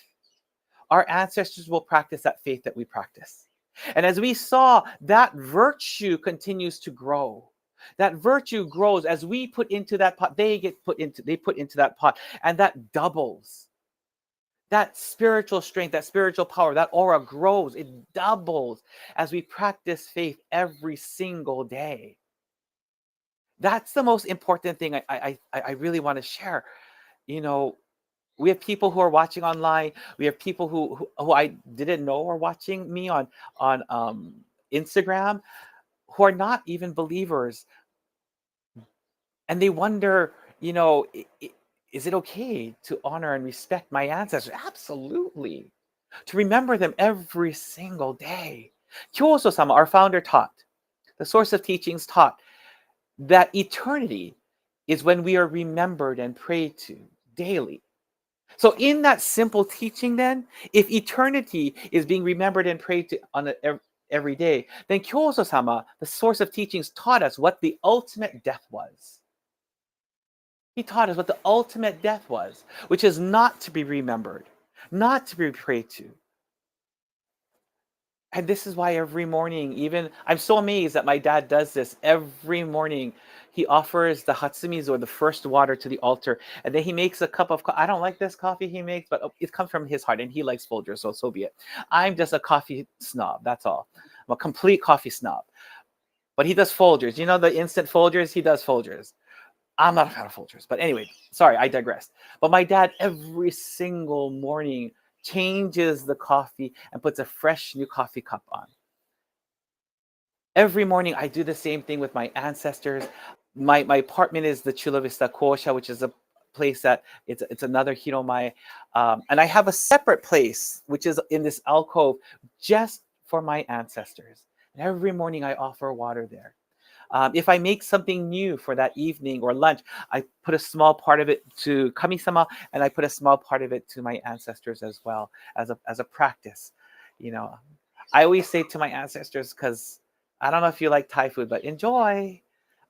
A: our ancestors will practice that faith that we practice. And as we saw, that virtue continues to grow. That virtue grows as we put into that pot, they put into that pot, and that doubles. That spiritual strength, that spiritual power, that aura grows. It doubles as we practice faith every single day. That's the most important thing I really want to share. You know, we have people who are watching online. We have people who I didn't know are watching me on Instagram, who are not even believers, and they wonder, you know, is it okay to honor and respect my ancestors? Absolutely. To remember them every single day. Kyoso-sama, our founder, taught, the source of teachings taught that eternity is when we are remembered and prayed to daily. So in that simple teaching then, if eternity is being remembered and prayed to every day, then Kyoso-sama, the source of teachings, taught us what the ultimate death was. He taught us what the ultimate death was, which is not to be remembered, not to be prayed to. And this is why every morning, even I'm so amazed that my dad does this every morning. He offers the hatsumizu, or the first water, to the altar, and then he makes a cup of coffee. I don't like this coffee he makes, but it comes from his heart, and he likes Folgers, so be it. I'm just a coffee snob. That's all. I'm a complete coffee snob. But he does Folgers. You know the instant Folgers? He does Folgers. I'm not a fan of Folgers, but anyway, sorry, I digressed. But my dad every single morning changes the coffee and puts a fresh new coffee cup on. Every morning I do the same thing with my ancestors. My apartment is the Chula Vista Kosha, which is a place that it's another Hiromai. And I have a separate place, which is in this alcove, just for my ancestors. And every morning I offer water there. If I make something new for that evening or lunch, I put a small part of it to Kami-sama, and I put a small part of it to my ancestors as well, as a practice. You know, I always say to my ancestors, because I don't know if you like Thai food, but enjoy.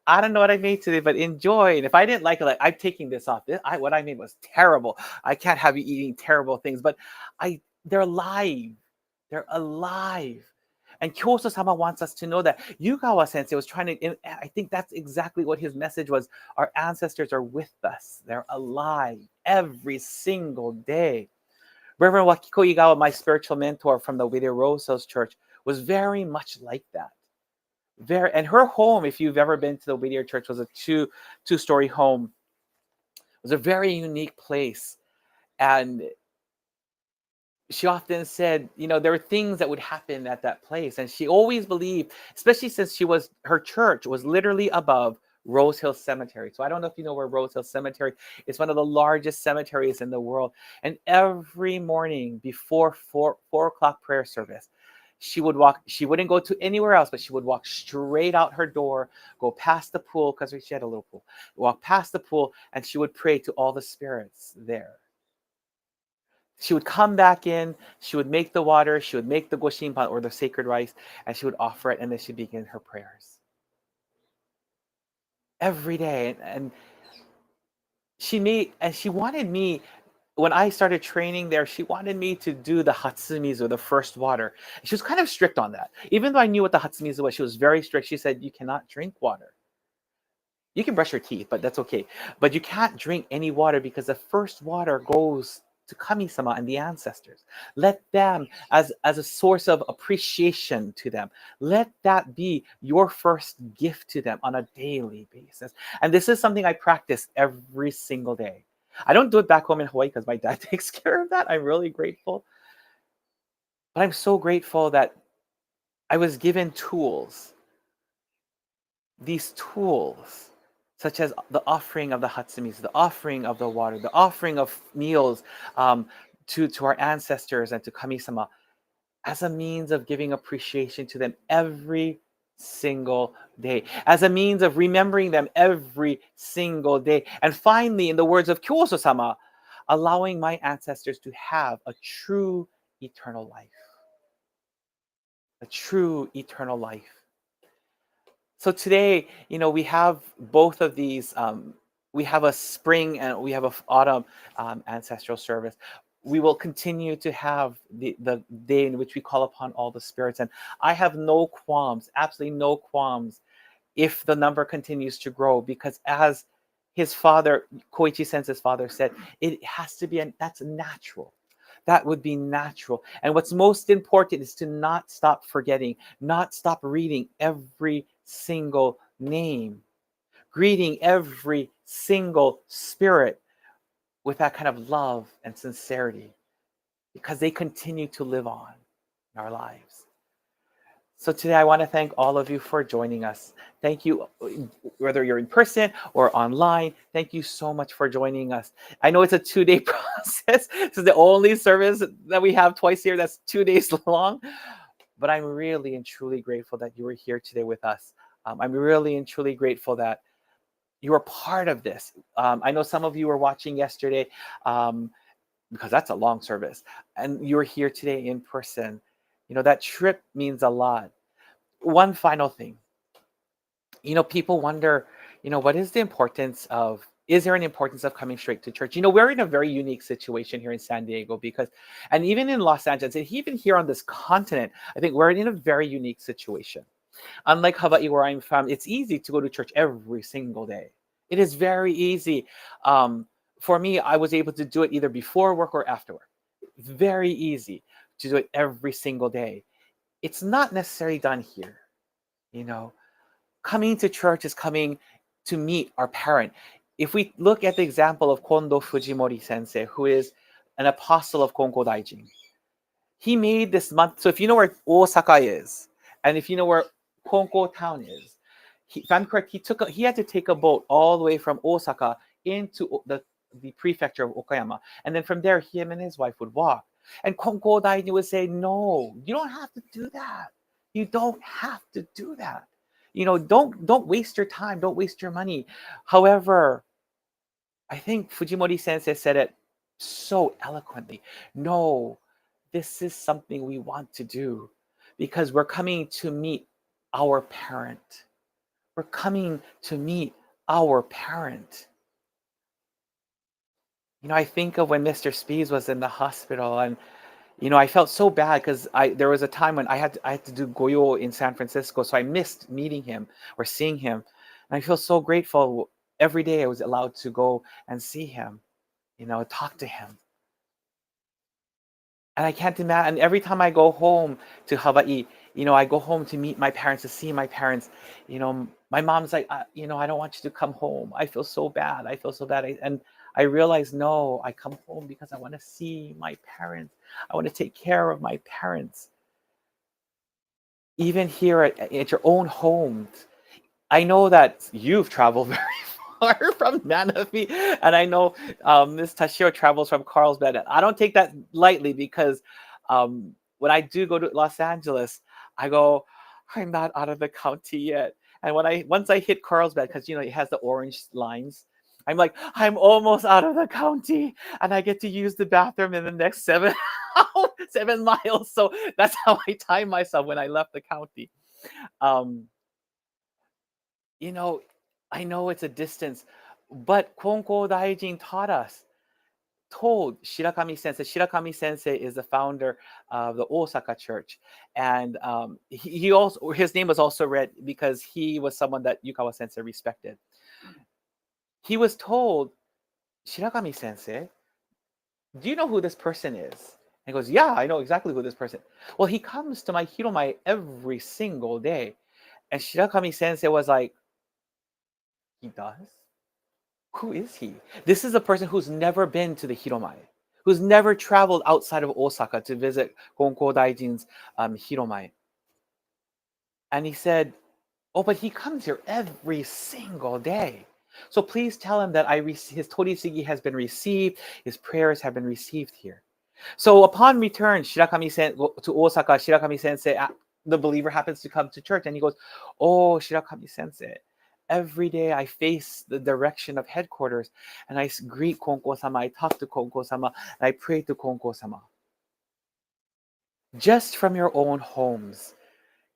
A: I don't know what I made today, but enjoy. And if I didn't like it, like, I'm taking this off. What I made was terrible. I can't have you eating terrible things. But they're alive. They're alive. And Kyoso-sama wants us to know that. Yugawa Sensei was trying to, I think that's exactly what his message was. Our ancestors are with us. They're alive every single day. Reverend Wakiko Igawa, my spiritual mentor from the Widow Rosa's church, was very much like that. And her home, if you've ever been to the Whittier Church, was a two-story home. It was a very unique place. And she often said, you know, there were things that would happen at that place. And she always believed, especially since her church was literally above Rose Hill Cemetery. So I don't know if you know where Rose Hill Cemetery is. It's one of the largest cemeteries in the world. And every morning before 4 o'clock prayer service, she wouldn't go to anywhere else, but she would walk straight out her door, go past the pool, because she had a little pool, walk past the pool, and she would pray to all the spirits there. She would come back in, she would make the water, she would make the goshinpan, or the sacred rice, and she would offer it, and then she'd begin her prayers. Every day. And she wanted me, when I started training there, she wanted me to do the hatsumizu, the first water. She was kind of strict on that. Even though I knew what the hatsumizu was, she was very strict. She said, you cannot drink water. You can brush your teeth, but that's okay. But you can't drink any water, because the first water goes to Kami-sama and the ancestors. Let them, as a source of appreciation to them, let that be your first gift to them on a daily basis. And this is something I practice every single day. I don't do it back home in Hawaii because my dad takes care of that. I'm really grateful. But I'm so grateful that I was given tools. These tools, such as the offering of the hatsumizu, the offering of the water, the offering of meals to our ancestors and to Kami-sama, as a means of giving appreciation to them every single day, as a means of remembering them every single day. And finally, in the words of Kyoso-sama, allowing my ancestors to have a true eternal life. A true eternal life. So today, we have both of these. We have a spring and we have a autumn ancestral service. We will continue to have the day in which we call upon all the spirits. And I have no qualms, absolutely no qualms, if the number continues to grow, because as his father, Koichi Sensei's father, said, it has to be, that's natural. That would be natural. And what's most important is to not stop forgetting, not stop reading every single name, greeting every single spirit with that kind of love and sincerity, because they continue to live on in our lives. So today I want to thank all of you for joining us. Thank you, whether you're in person or online. Thank you so much for joining us. I know it's a 2-day process. This is the only service that we have twice a year that's 2 days long. But I'm really and truly grateful that you were here today with us. I'm really and truly grateful that you were part of this. I know some of you were watching yesterday because that's a long service, and you're here today in person. That trip means a lot. One final thing. People wonder, what is the importance of, is there an importance of coming straight to church? We're in a very unique situation here in San Diego because, and even in Los Angeles, and even here on this continent, I think we're in a very unique situation. Unlike Hawaii, where I'm from, it's easy to go to church every single day. It is very easy. For me, I was able to do it either before work or after work. Very easy to do it every single day. It's not necessarily done here. Coming to church is coming to meet our parent. If we look at the example of Kondo Fujimori Sensei, who is an apostle of Konko Daijin, he made this month. So if you know where Osaka is, and if you know where Konko town is, if I'm correct, he had to take a boat all the way from Osaka into the prefecture of Okayama, and then from there, him and his wife would walk. And Konko Daijin would say, "No, you don't have to do that. You don't have to do that. Don't waste your time. Don't waste your money." However, I think Fujimori Sensei said it so eloquently. No, this is something we want to do because we're coming to meet our parent. We're coming to meet our parent. I think of when Mr. Spees was in the hospital, and I felt so bad because there was a time when I had to do Goyo in San Francisco, so I missed meeting him or seeing him. And I feel so grateful every day I was allowed to go and see him, talk to him. And I can't imagine. And every time I go home to Hawaii, I go home to meet my parents, to see my parents. My mom's like, I don't want you to come home. I feel so bad. And I realize, no, I come home because I want to see my parents. I want to take care of my parents. Even here at your own homes. I know that you've traveled very far from Manaphy, and I know Ms. Tashiro travels from Carlsbad. I don't take that lightly because when I do go to Los Angeles, I go, I'm not out of the county yet. And once I hit Carlsbad, because it has the orange lines, I'm like, I'm almost out of the county, and I get to use the bathroom in the next 7 miles. So that's how I time myself when I left the county. I know it's a distance, but Konko Daijin told Shirakami Sensei. Shirakami Sensei is the founder of the Osaka Church, and he also, his name was also read because he was someone that Yukawa Sensei respected. He was told, Shirakami Sensei, do you know who this person is? And he goes, yeah, I know exactly who this person is. Well, he comes to my Hiromai every single day. And Shirakami Sensei was like, he does? Who is he? This is a person who's never been to the Hiromai, who's never traveled outside of Osaka to visit Gonko Daijin's Hiromai. And he said, oh, but he comes here every single day. So please tell him that his Torisigi has been received, his prayers have been received here. So upon return to Osaka, Shirakami Sensei the believer happens to come to church, and he goes, "Oh, Shirakami Sensei, every day I face the direction of headquarters, and greet Konko-sama, I talk to Konko-sama, and I pray to Konko-sama." Just from your own homes,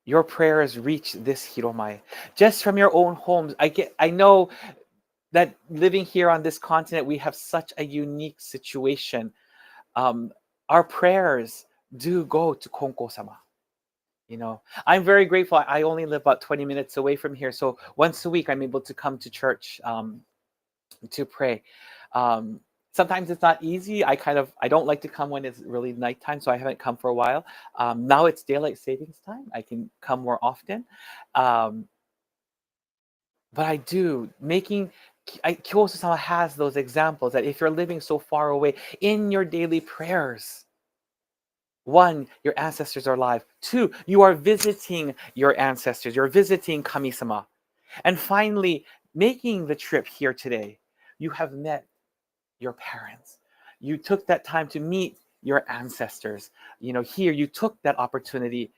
A: your prayers reach this Hiromai. Just from your own homes, I know that living here on this continent, we have such a unique situation. Um, our prayers do go to Konko-sama. I'm very grateful. I only live about 20 minutes away from here, so once a week I'm able to come to church to pray. Um, Sometimes it's not easy. I don't like to come when it's really nighttime, so I haven't come for a while. Now it's daylight savings time. I can come more often. Um, but I do making. Kyoso-sama has those examples that if you're living so far away, in your daily prayers, one, your ancestors are alive. Two, you are visiting your ancestors. You're visiting Kami-sama. And finally, making the trip here today, you have met your parents. You took that time to meet your ancestors. Here you took that opportunity.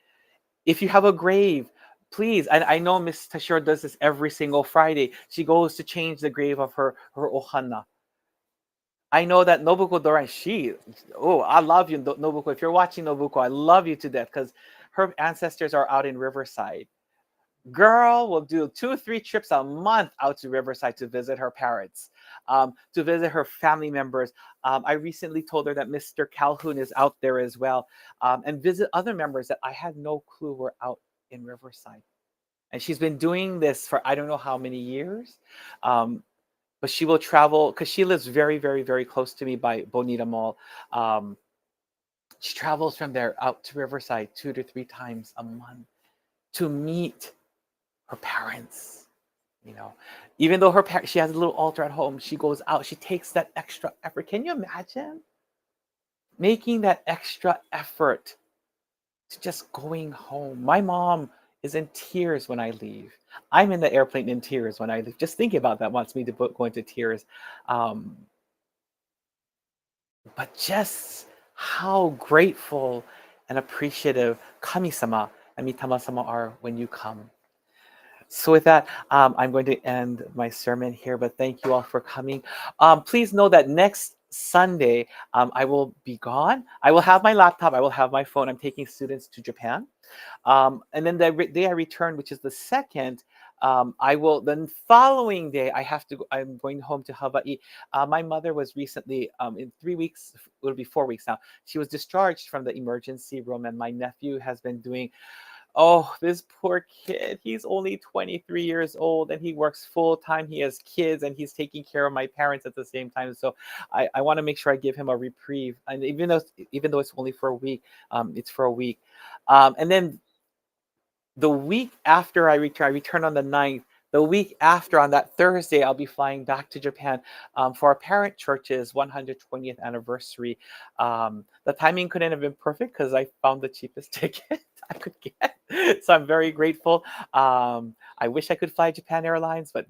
A: If you have a grave, please, and I know Miss Tashiro does this every single Friday. She goes to change the grave of her ohana. I know that Nobuko Doran, I love you, Nobuko. If you're watching, Nobuko, I love you to death because her ancestors are out in Riverside. Girl will do 2 or 3 trips a month out to Riverside to visit her parents, to visit her family members. I recently told her that Mr. Calhoun is out there as well, and visit other members that I had no clue were out in Riverside. And she's been doing this for I don't know how many years. Um, but she will travel because she lives very, very, very close to me by Bonita Mall. Um, she travels from there out to Riverside 2 to 3 times a month to meet her parents. You know, even though she has a little altar at home, she goes out. She takes that extra effort. Can you imagine making that extra effort to just going home? My mom is in tears when I leave. I'm in the airplane in tears when I leave. Just thinking about that wants me to go into tears. Um, but just how grateful and appreciative Kami-sama and Mitama-sama are when you come. So with that, I'm going to end my sermon here, but thank you all for coming. Please know that next Sunday, I will be gone. I will have my laptop. I will have my phone. I'm taking students to Japan. And then the day I return, which is the 2nd, then following day, I'm going home to Hawaii. My mother was recently, in 3 weeks, it'll be 4 weeks now, she was discharged from the emergency room, and my nephew has been doing, oh, this poor kid, he's only 23 years old and he works full time. He has kids and he's taking care of my parents at the same time. So I want to make sure I give him a reprieve. And even though it's only for a week, it's for a week. And then the week after I return on the 9th. The week after, on that Thursday, I'll be flying back to Japan for our parent church's 120th anniversary. The timing couldn't have been perfect because I found the cheapest ticket I could get. So I'm very grateful. I wish I could fly Japan Airlines, but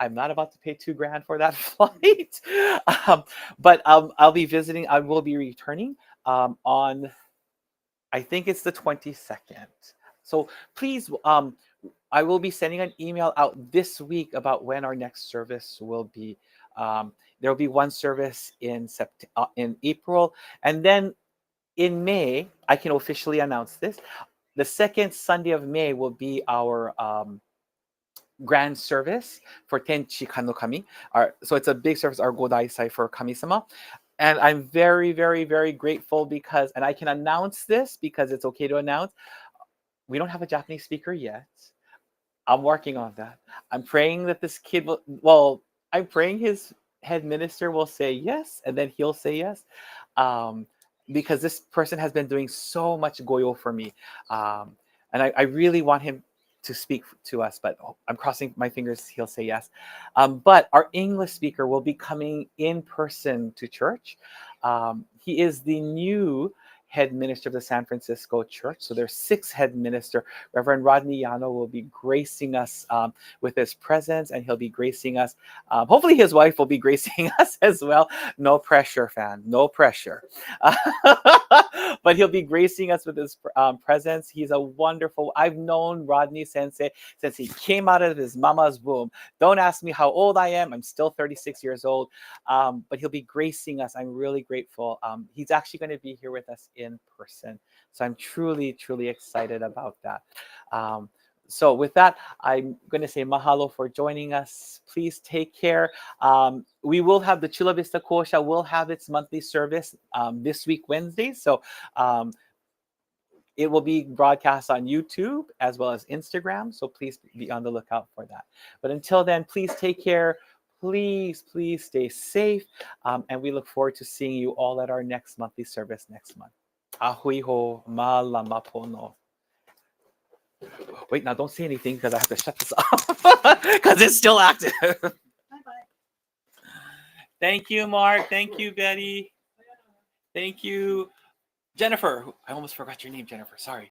A: I'm not about to pay $2,000 for that flight. But I'll be visiting. I will be returning on, I think it's the 22nd. So please, I will be sending an email out this week about when our next service will be. There will be one service in April, and then in May, I can officially announce this. The 2nd Sunday of May will be our grand service for Tenchi Kanokami. So it's a big service, our Godaisai for Kami-sama. And I'm very, very, very grateful because, and I can announce this because it's okay to announce, we don't have a Japanese speaker yet. I'm working on that. I'm praying that this kid I'm praying his head minister will say yes, and then he'll say yes. Because this person has been doing so much goyo for me. And I really want him to speak to us, but I'm crossing my fingers he'll say yes. But our English speaker will be coming in person to church. He is the new head minister of the San Francisco Church. So there's 6 head minister. Reverend Rodney Yano will be gracing us with his presence, and he'll be gracing us. Hopefully his wife will be gracing us as well. No pressure, fan. No pressure. But he'll be gracing us with his presence. He's a wonderful. I've known Rodney Sensei since he came out of his mama's womb. Don't ask me how old I am. I'm still 36 years old. But he'll be gracing us. I'm really grateful. He's actually going to be here with us in person. So I'm truly, truly excited about that. So with that, I'm going to say mahalo for joining us. Please take care. We will have the Chula Vista Kosha will have its monthly service this week, Wednesday. So it will be broadcast on YouTube as well as Instagram. So please be on the lookout for that. But until then, please take care. Please, please stay safe. And we look forward to seeing you all at our next monthly service next month. Ahui ho malamapono. Wait, now don't say anything because I have to shut this off because it's still active. Bye-bye. Thank you, Mark. Thank you, Betty. Thank you, Jennifer. I almost forgot your name, Jennifer. Sorry.